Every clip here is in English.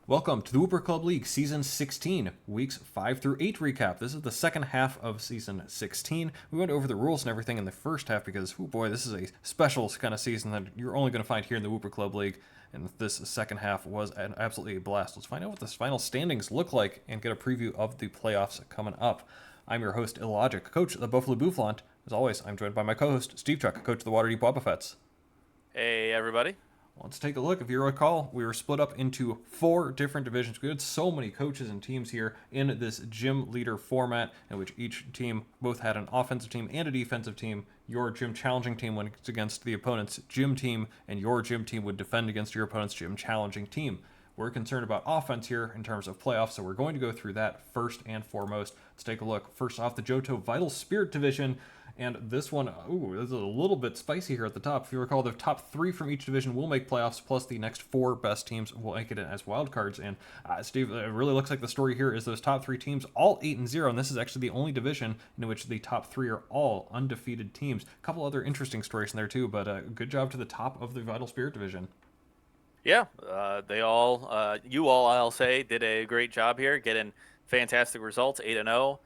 Welcome to the Wooper Club League Season 16, Weeks 5 through 8 recap. This is the second half of Season 16. We went over the rules and everything in the first half because, oh boy, this is a special kind of season that you're only going to find here in the Wooper Club League. And this second half was absolutely a blast. Let's find out what the final standings look like and get a preview of the playoffs coming up. I'm your host, IllLogic, coach of the Bouffalant. As always, I'm joined by my co-host, SteveChuck, coach of the Waterdeep Wobbuffets. Hey, everybody. Let's take a look. If you recall, we were split up into 4 different divisions. We had so many coaches and teams here in this gym leader format, in which each team both had an offensive team and a defensive team. Your gym challenging team went against the opponent's gym team, and your gym team would defend against your opponent's gym challenging team. We're concerned about offense here in terms of playoffs, so we're going to go through that first and foremost. Let's take a look. First off, the Johto Vital Spirit division. And this one, this is a little bit spicy here at the top. If you recall, the top 3 from each division will make playoffs, plus the next 4 best teams will make it in as wildcards. And Steve, it really looks like the story here is those top 3 teams, all 8-0, and this is actually the only division in which the top 3 are all undefeated teams. A couple other interesting stories in there too, but good job to the top of the Vital Spirit division. Yeah, you all, I'll say, did a great job here, getting fantastic results, 8-0.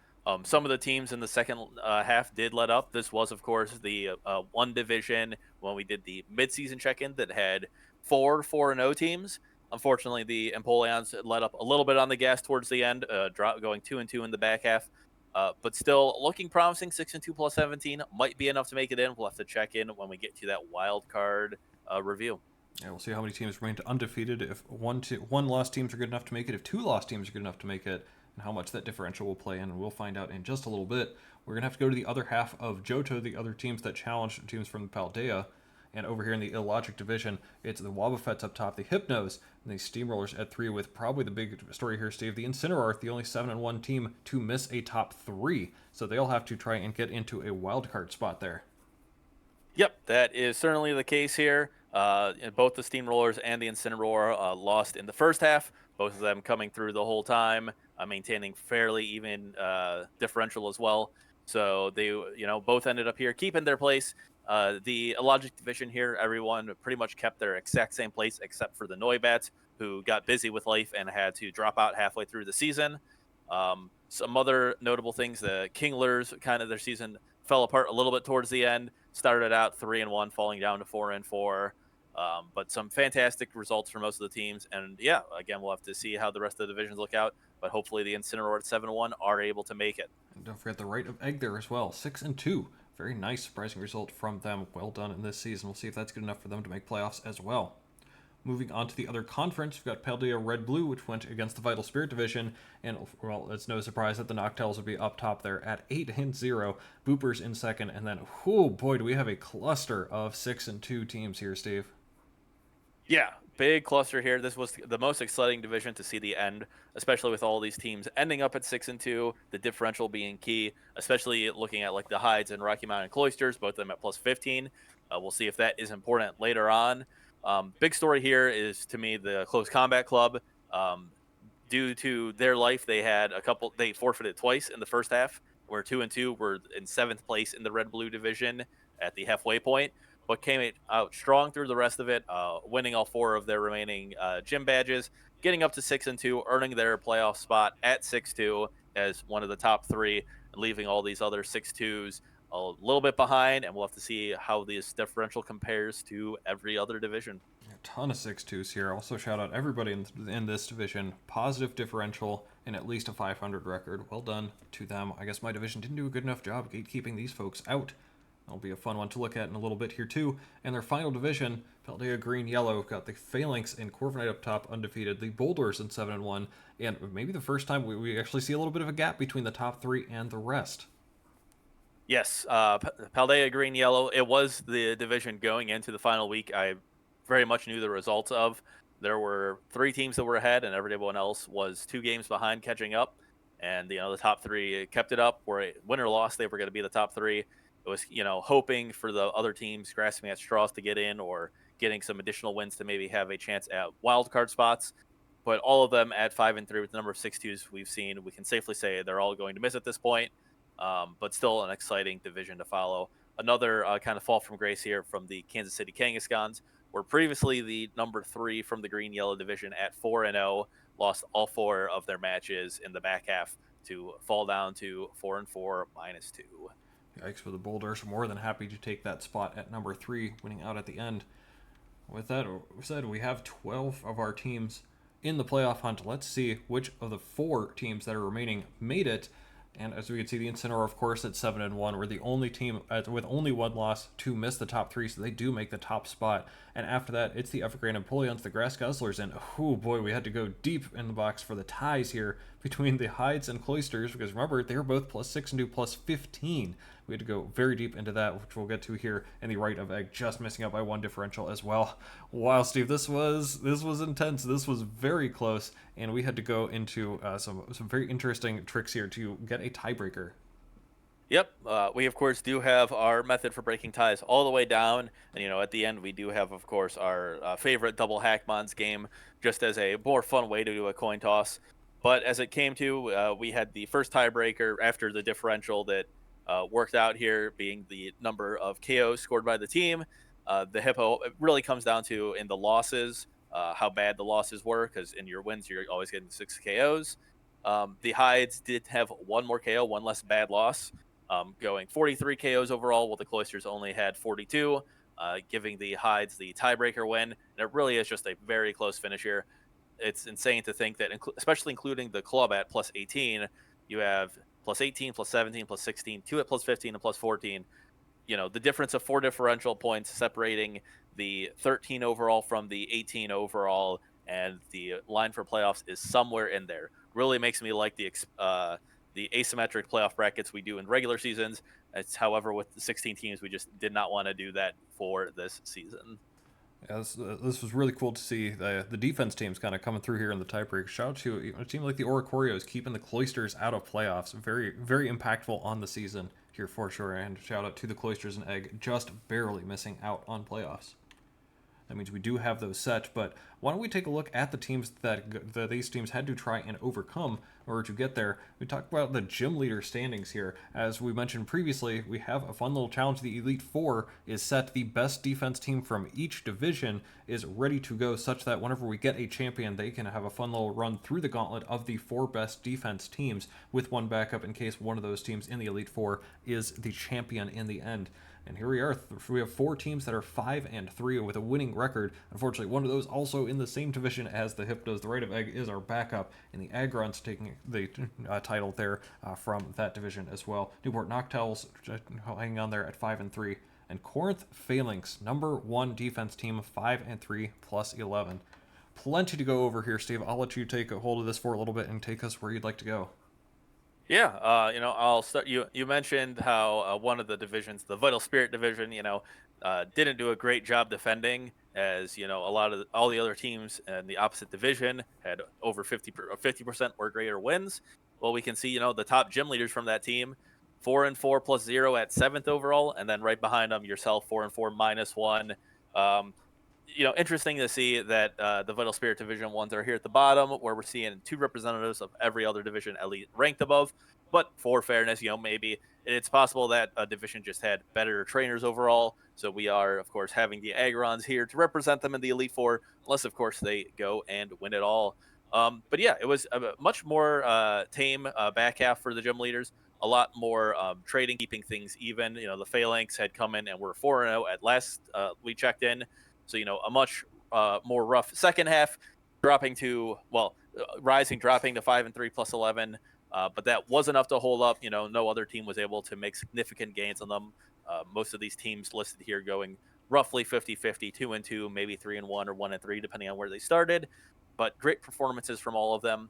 Some of the teams in the second half did let up. This was, of course, the one division when we did the midseason check-in that had 4-0 teams. Unfortunately, the Empoleons let up a little bit on the gas towards the end, going 2-2 in the back half. But still looking promising. 6-2 plus 17 might be enough to make it in. We'll have to check in when we get to that wild card review. Yeah, we'll see how many teams remain undefeated. If one lost teams are good enough to make it, if 2 lost teams are good enough to make it, and how much that differential will play in, and we'll find out in just a little bit. We're gonna have to go to the other half of Johto, the other teams that challenge teams from Paldea. And over here in the IllLogic division, it's the Wobbuffets up top, the Hypnos, and the Steamrollers at 3, with probably the big story here, Steve. The Incineroar, the only 7-1 team to miss a top 3. So they'll have to try and get into a wildcard spot there. Yep, that is certainly the case here. Both the Steamrollers and the Incineroar lost in the first half, both of them coming through the whole time, maintaining fairly even differential as well. So they, both ended up here keeping their place. The IllLogic division here, everyone pretty much kept their exact same place except for the Noibats, who got busy with life and had to drop out halfway through the season. Some other notable things: the Kinglers, kind of their season fell apart a little bit towards the end. Started out 3-1, falling down to 4-4. But some fantastic results for most of the teams. And yeah, again, we'll have to see how the rest of the divisions look out. But hopefully the Incineroar at 7-1 are able to make it. And don't forget the Rite of Egg there as well, 6-2. Very nice, surprising result from them. Well done in this season. We'll see if that's good enough for them to make playoffs as well. Moving on to the other conference, we've got Paldea Red Blue, which went against the Vital Spirit division, and well, it's no surprise that the Noctels would be up top there at 8-0. Boopers in second, and then, oh boy, do we have a cluster of 6-2 teams here, Steve. Yeah, big cluster here. This was the most exciting division to see the end, especially with all these teams ending up at 6-2. The differential being key, especially looking at like the Hides and Rocky Mountain Cloisters, both of them at plus 15. We'll see if that is important later on. Big story here is, to me, the Close Combat Club. Due to their life, they forfeited twice in the first half. Where 2-2 were in 7th place in the Red Blue division at the halfway point, but came out strong through the rest of it, winning all 4 of their remaining gym badges, getting up to 6-2, earning their playoff spot at 6-2 as one of the top 3, and leaving all these other 6-2s a little bit behind. And we'll have to see how this differential compares to every other division. A ton of 6-2s here. Also, shout out everybody in this division. Positive differential and at least a 500 record. Well done to them. I guess my division didn't do a good enough job gatekeeping these folks out. That'll be a fun one to look at in a little bit here, too. And their final division, Paldea Green Yellow, got the Phalanx and Corviknight up top undefeated, the Boulders in 7-1, and maybe the first time we actually see a little bit of a gap between the top 3 and the rest. Yes, Paldea Green Yellow. It was the division going into the final week I very much knew the results of. There were 3 teams that were ahead, and everyone else was 2 games behind, catching up. And the top 3 kept it up. Where win or loss, they were going to be the top 3. It was hoping for the other teams grasping at straws to get in, or getting some additional wins to maybe have a chance at wild card spots. But all of them at 5-3 with the number of 6-2s we've seen, we can safely say they're all going to miss at this point. But still an exciting division to follow. Another kind of fall from grace here from the Kansas City Kangaskons, were previously the number 3 from the green yellow division at 4-0, lost all 4 of their matches in the back half to fall down to 4-4 -2. Yikes for the Boulders. More than happy to take that spot at number 3, winning out at the end. With that said, we have 12 of our teams in the playoff hunt. Let's see which of the 4 teams that are remaining made it. And as we can see, the Incineroar, of course, at 7-1, we're the only team with only 1 loss to miss the top 3, so they do make the top spot. And after that, it's the Evergreen Empoleons, the Grass Guzzlers, and oh boy, we had to go deep in the box for the ties here between the Hides and Cloisters, because remember, they were both +6 and 2 +15. We had to go very deep into that, which we'll get to here, and the Right of Egg just missing out by 1 differential as well. Wow, Steve, this was intense. This was very close, and we had to go into some very interesting tricks here to get a tiebreaker. Yep, we of course do have our method for breaking ties all the way down, and at the end we do have, of course, our favorite double Hackmons game, just as a more fun way to do a coin toss. But as it came to, we had the first tiebreaker after the differential that worked out here, being the number of KOs scored by the team. The Hippo, it really comes down to in the losses, how bad the losses were, because in your wins you're always getting 6 KOs. The Hides did have 1 more KO, 1 less bad loss. Going 43 KOs overall, while the Cloisters only had 42, giving the Hides the tiebreaker win. And it really is just a very close finish here. It's insane to think that, especially including the club at +18, you have +18, +17, +16, 2 at +15, and +14. The difference of 4 differential points separating the 13 overall from the 18 overall, and the line for playoffs is somewhere in there. Really makes me like the asymmetric playoff brackets we do in regular seasons. It's, however, with the 16 teams, we just did not want to do that for this season. Yeah, this was really cool to see the defense teams kind of coming through here in the tiebreak. Shout out to a team like the Oricorios keeping the Cloisters out of playoffs. Very, very impactful on the season here for sure. And shout out to the Cloisters and Egg, just barely missing out on playoffs. That means we do have those set, but why don't we take a look at the teams that these teams had to try and overcome in order to get there. We talked about the gym leader standings here. As we mentioned previously, we have a fun little challenge. The Elite Four is set. The best defense team from each division is ready to go, such that whenever we get a champion, they can have a fun little run through the gauntlet of the 4 best defense teams with 1 backup in case one of those teams in the Elite Four is the champion in the end. And here we are. We have 4 teams that are 5-3 with a winning record. Unfortunately, one of those also in the same division as the Hypnos. The Right of Egg is our backup, and the Agrons taking the title there from that division as well. Newport Noctowls hanging on there at 5-3. And Corinth Phalanx, number 1 defense team, 5-3 +11. Plenty to go over here, Steve. I'll let you take a hold of this for a little bit and take us where you'd like to go. Yeah, I'll start. You mentioned how one of the divisions, the Vital Spirit division, didn't do a great job defending, as a lot of all the other teams in the opposite division had over 50% or greater wins. Well, we can see the top gym leaders from that team, 4-4 +0 at 7th overall, and then right behind them yourself, 4-4 -1. Um, Interesting to see that the Vital Spirit Division ones are here at the bottom, where we're seeing 2 representatives of every other division at least ranked above. But for fairness, maybe it's possible that a division just had better trainers overall. So we are, of course, having the Agrons here to represent them in the Elite Four, unless, of course, they go and win it all. But yeah, it was a much more tame back half for the gym leaders. A lot more trading, keeping things even. The Phalanx had come in and were 4-0 at last we checked in. So, a much more rough second half, dropping to, dropping to 5-3 +11. But that was enough to hold up. No other team was able to make significant gains on them. Most of these teams listed here going roughly 50-50, 2-2, maybe 3-1 or 1-3, depending on where they started. But great performances from all of them.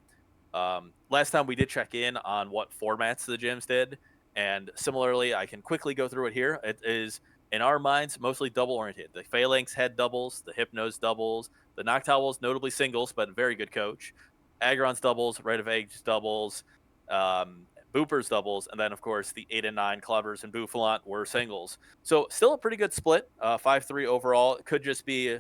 Last time we did check in on what formats the gyms did. And similarly, I can quickly go through it here. It is, in our minds, mostly double-oriented. The Phalanx had doubles, the Hypnos doubles, the Noctowls notably singles, but very good coach. Agrons doubles, Right of Eggs doubles, Boopers doubles, and then, of course, the 8 and 9 Clovers and Bouffalant were singles. So still a pretty good split, 5-3 overall. It could just be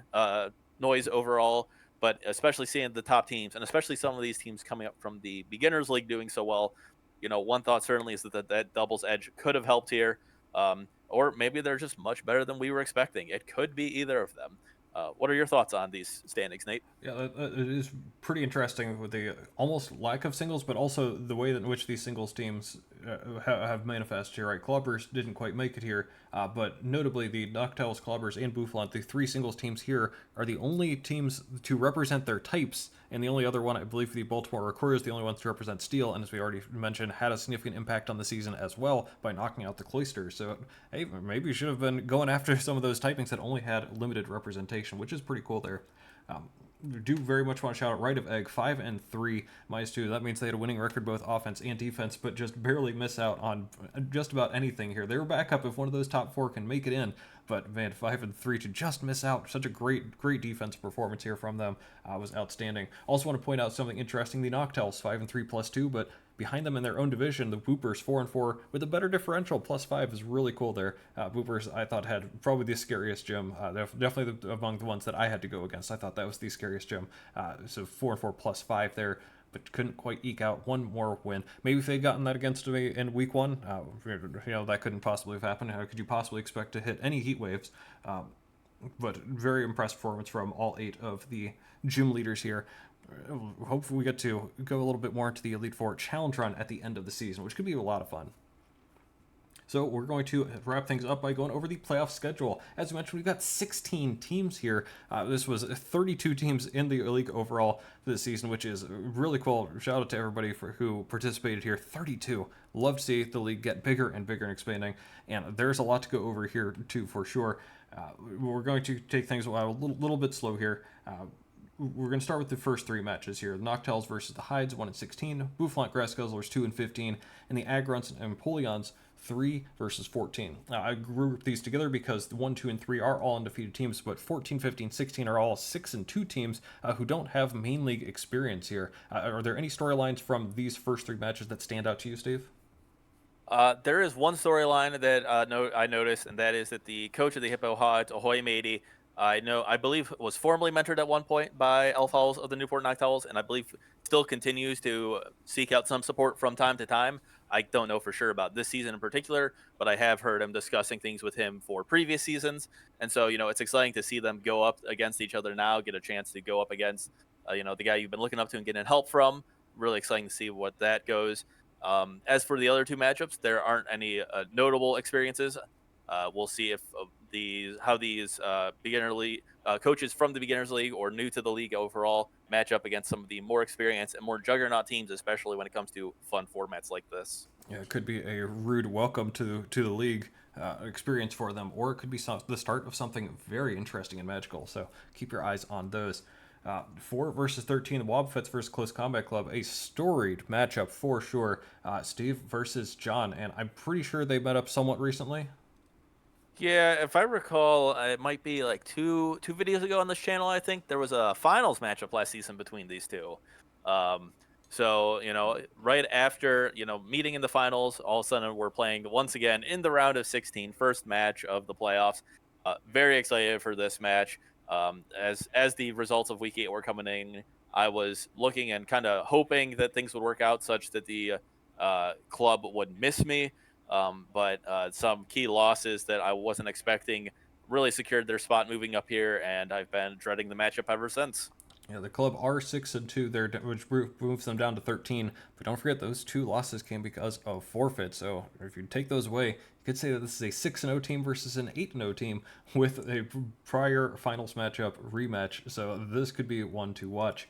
noise overall, but especially seeing the top teams, and especially some of these teams coming up from the Beginners League doing so well, one thought certainly is that doubles edge could have helped here. Or maybe they're just much better than we were expecting. It could be either of them. What are your thoughts on these standings, Nate? Yeah, it is pretty interesting with the almost lack of singles, but also the way in which these singles teams have manifested here. Right, Clubbers didn't quite make it here, but notably the Noctels, Clubbers, and Bouffalant, the three singles teams here, are the only teams to represent their types, and the only other one, I believe, the Baltimore Recruiters, the only ones to represent Steel, and as we already mentioned, had a significant impact on the season as well by knocking out the Cloisters. So, hey, maybe you should have been going after some of those typings that only had limited representation, which is pretty cool there. Do very much want to shout out Right of Egg 5-3 -2. That means they had a winning record both offense and defense, but just barely miss out on just about anything here. They were back up if one of those top four can make it in, but man, 5-3 to just miss out. Such a great defense performance here from them was outstanding. Also want to point out something interesting: the Noctels 5-3 +2, but behind them in their own division, the Woopers 4-4 with a better differential. +5 is really cool there. Woopers, I thought, had probably the scariest gym. Definitely among the ones that I had to go against. I thought that was the scariest gym. So 4-4 +5 there, but couldn't quite eke out one more win. Maybe if they'd gotten that against me in week one, that couldn't possibly have happened. How could you possibly expect to hit any heat waves? But very impressive performance from all 8 of the gym leaders here. Hopefully we get to go a little bit more into the Elite Four challenge run at the end of the season, which could be a lot of fun. So we're going to wrap things up by going over the playoff schedule. As we mentioned, we've got 16 teams here. This was 32 teams in the league overall this season, which is really cool. Shout out to everybody who participated here. 32. Love to see the league get bigger and bigger and expanding. And there's a lot to go over here too, for sure. We're going to take things a little bit slow here. We're going to start with the first 3 matches here. The Noctels versus the Hides, 1-16. Bouffalant Grass Guzzlers, 2-15. And the Agrons and Empoleons, 3 versus 14. Now, I grouped these together because the 1, 2, and 3 are all undefeated teams, but 14, 15, 16 are all 6-2 teams who don't have main league experience here. Are there any storylines from these first 3 matches that stand out to you, Steve? There is one storyline that I noticed, and that is that the coach of the Hippo Hides, Ahoy Matey, I believe was formerly mentored at one point by Elf Owls of the Newport Noctowls, and I believe still continues to seek out some support from time to time. I don't know for sure about this season in particular, but I have heard him discussing things with him for previous seasons. And so, it's exciting to see them go up against each other now, get a chance to go up against, the guy you've been looking up to and getting help from. Really exciting to see what that goes. As for the other 2 matchups, there aren't any notable experiences. We'll see if how these beginner league coaches from the beginners league or new to the league overall match up against some of the more experienced and more juggernaut teams, especially when it comes to fun formats like this. Yeah, it could be a rude welcome to the league experience for them, or it could be the start of something very interesting and magical. So keep your eyes on those. 4 versus 13, the Wobbuffets versus Close Combat Club, a storied matchup for sure. Steve versus John, and I'm pretty sure they met up somewhat recently. Yeah, if I recall, it might be like two videos ago on this channel. I think there was a finals matchup last season between these two. So right after meeting in the finals, all of a sudden we're playing once again in the round of 16, first match of the playoffs. Very excited for this match. As the results of Week 8 were coming in, I was looking and kind of hoping that things would work out such that the club would miss me. But some key losses that I wasn't expecting really secured their spot moving up here, and I've been dreading the matchup ever since. Yeah, the club are 6-2 there, which moves them down to 13. But don't forget those 2 losses came because of forfeits. So if you take those away, you could say that this is a 6-0 team versus an 8-0 team with a prior finals matchup rematch. So this could be one to watch.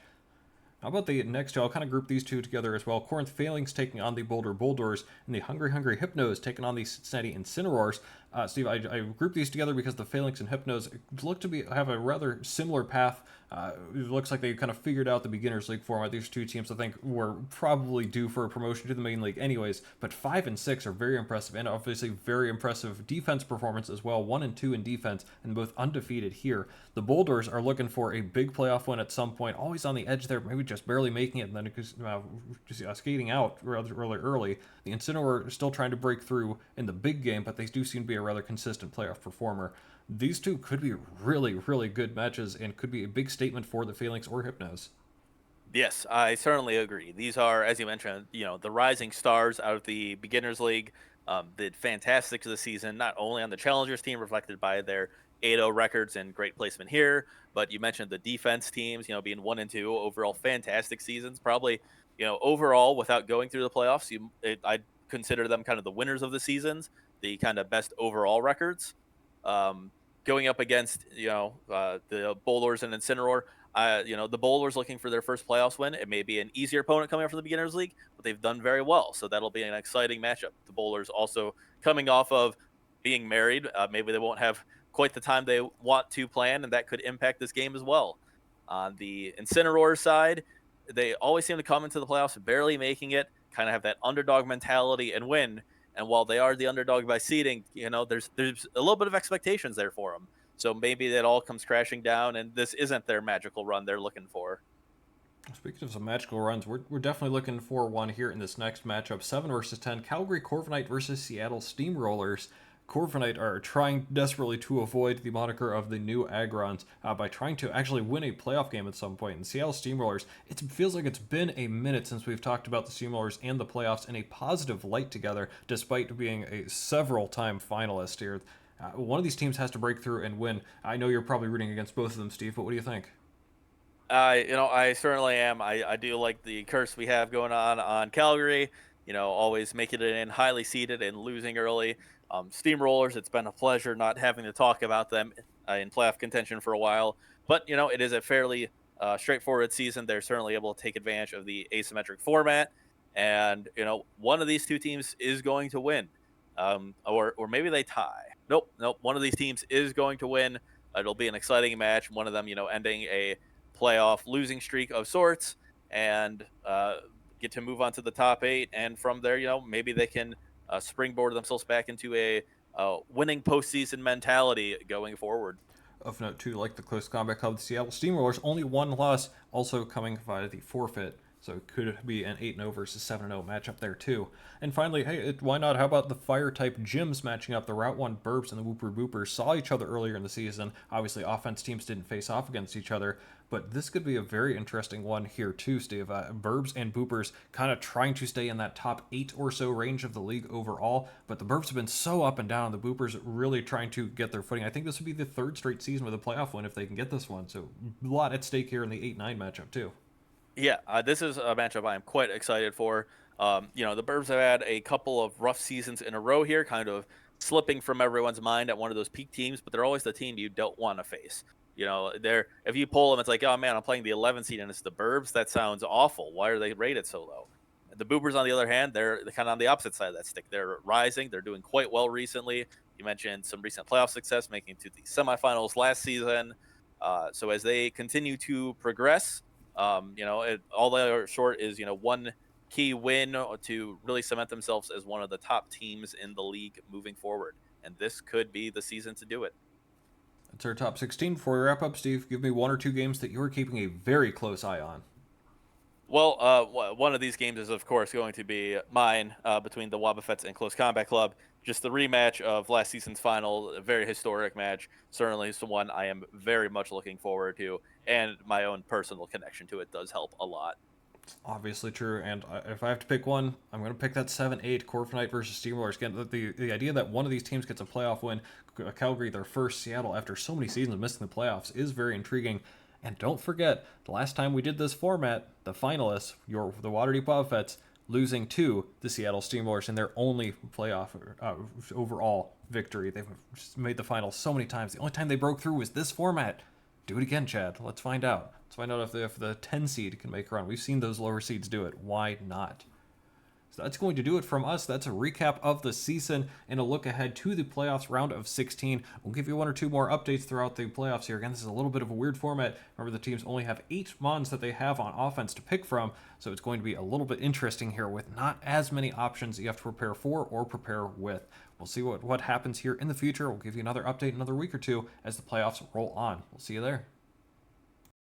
How about the next two? I'll kind of group these 2 together as well. Corinth Phalanx taking on the Boulder Bulldors, and the Hungry Hypnos taking on the Cincinnati Incineroars. Steve, I grouped these together because the Phalanx and Hypnos look to have a rather similar path. It looks like they kind of figured out the beginners league format. These 2 teams, I think, were probably due for a promotion to the main league anyways. But 5 and 6 are very impressive, and obviously very impressive defense performance as well. 1 and 2 in defense, and both undefeated here. The Boulders are looking for a big playoff win at some point, always on the edge there, maybe just barely making it, and then just skating out really early. The Incineroar are still trying to break through in the big game, but they do seem to be a rather consistent playoff performer. These 2 could be really, really good matches and could be a big statement for the Phalanx or Hypnos. Yes, I certainly agree. These are, as you mentioned, the rising stars out of the Beginners League. Did fantastic this season, not only on the Challengers team, reflected by their 8-0 records and great placement here. But you mentioned the defense teams, being 1-2 overall, fantastic seasons. Probably, overall, without going through the playoffs, I'd consider them kind of the winners of the seasons, the kind of best overall records. Um, Going up against, the Bowlers and Incineroar, the Bowlers looking for their first playoffs win. It may be an easier opponent coming up from the Beginners League, but they've done very well. So that'll be an exciting matchup. The Bowlers also coming off of being married. Maybe they won't have quite the time they want to plan, and that could impact this game as well. On the Incineroar side, they always seem to come into the playoffs barely making it, kind of have that underdog mentality and win. And while they are the underdog by seeding, there's a little bit of expectations there for them. So maybe that all comes crashing down, and this isn't their magical run they're looking for. Speaking of some magical runs, we're definitely looking for one here in this next matchup. 7 versus 10, Calgary Corviknight versus Seattle Steamrollers. Corviknight are trying desperately to avoid the moniker of the new Agrons by trying to actually win a playoff game at some point. And Seattle Steamrollers, it feels like it's been a minute since we've talked about the Steamrollers and the playoffs in a positive light together, despite being a several-time finalist here. One of these teams has to break through and win. I know you're probably rooting against both of them, Steve, but what do you think? I certainly am. I do like the curse we have going on Calgary. Always making it in highly seeded and losing early. Steamrollers, it's been a pleasure not having to talk about them in playoff contention for a while. But it is a fairly straightforward season. They're certainly able to take advantage of the asymmetric format, and one of these two teams is going to win, or maybe they tie. Nope. One of these teams is going to win. It'll be an exciting match. One of them, ending a playoff losing streak of sorts, and get to move on to the top 8. And from there, maybe they can springboard themselves back into a winning postseason mentality going forward. Of note, too, like the Close Combat Club, the Seattle Steamrollers, only one loss, also coming via the forfeit. So it could be an 8-0 versus 7-0 matchup there, too. And finally, hey, why not? How about the Fire-type gyms matching up? The Route 1 Burbs and the Wooper Boopers saw each other earlier in the season. Obviously, offense teams didn't face off against each other, but this could be a very interesting one here, too, Steve. Burbs and Boopers kind of trying to stay in that top 8 or so range of the league overall, but the Burbs have been so up and down. The Boopers really trying to get their footing. I think this would be the third straight season with a playoff win if they can get this one, so a lot at stake here in the 8-9 matchup, too. Yeah, this is a matchup I am quite excited for. The Burbs have had a couple of rough seasons in a row here, kind of slipping from everyone's mind at one of those peak teams, but they're always the team you don't want to face. They're if you pull them, it's like, oh man, I'm playing the 11 seed and it's the Burbs. That sounds awful. Why are they rated so low? The Boopers, on the other hand, they're kind of on the opposite side of that stick. They're rising. They're doing quite well recently. You mentioned some recent playoff success, making it to the semifinals last season. So as they continue to progress, all they are short is one key win to really cement themselves as one of the top teams in the league moving forward, and this could be the season to do it. That's our top 16. Before we wrap up, Steve, give me one or two games that you are keeping a very close eye on. Well, one of these games is, of course, going to be mine between the Wobbuffets and Close Combat Club. Just the rematch of last season's final, a very historic match. Certainly, it's one I am very much looking forward to, and my own personal connection to it does help a lot. Obviously true, and if I have to pick one, I'm going to pick that 7-8 Corviknight versus Steamrollers. Again, the idea that one of these teams gets a playoff win, Calgary their first, Seattle after so many seasons of missing the playoffs, is very intriguing. And don't forget, the last time we did this format, the finalists, the Waterdeep Wobbuffets, losing to the Seattle Steamrollers in their only playoff overall victory. They've just made the finals so many times. The only time they broke through was this format. Do it again, Chad. Let's find out. Let's find out if the 10 seed can make a run. We've seen those lower seeds do it. Why not? So that's going to do it from us. That's a recap of the season and a look ahead to the playoffs round of 16. We'll give you one or two more updates throughout the playoffs here. Again, this is a little bit of a weird format. Remember, the teams only have 8 mons that they have on offense to pick from, so it's going to be a little bit interesting here with not as many options that you have to prepare for or prepare with. We'll see what happens here in the future. We'll give you another update in another week or two as the playoffs roll on. We'll see you there.